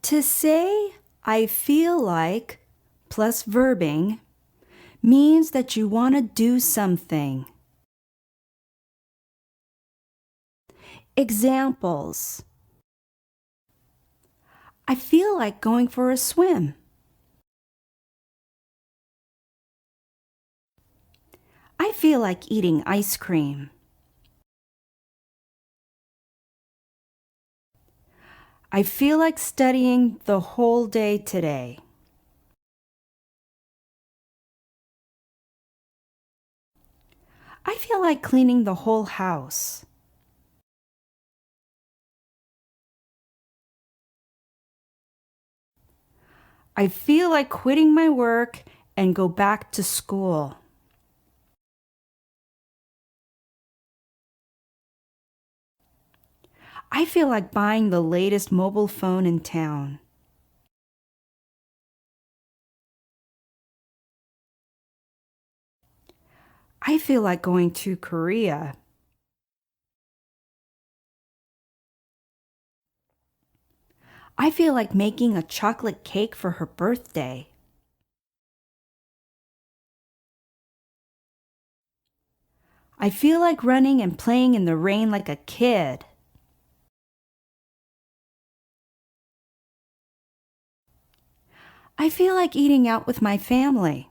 To say I feel like plus verbing means that you want to do something. Examples: I feel like going for a swim. I feel like eating ice cream. I feel like studying the whole day today. I feel like cleaning the whole house. I feel like quitting my work and go back to school. I feel like buying the latest mobile phone in town. I feel like going to Korea. I feel like making a chocolate cake for her birthday. I feel like running and playing in the rain like a kid. I feel like eating out with my family.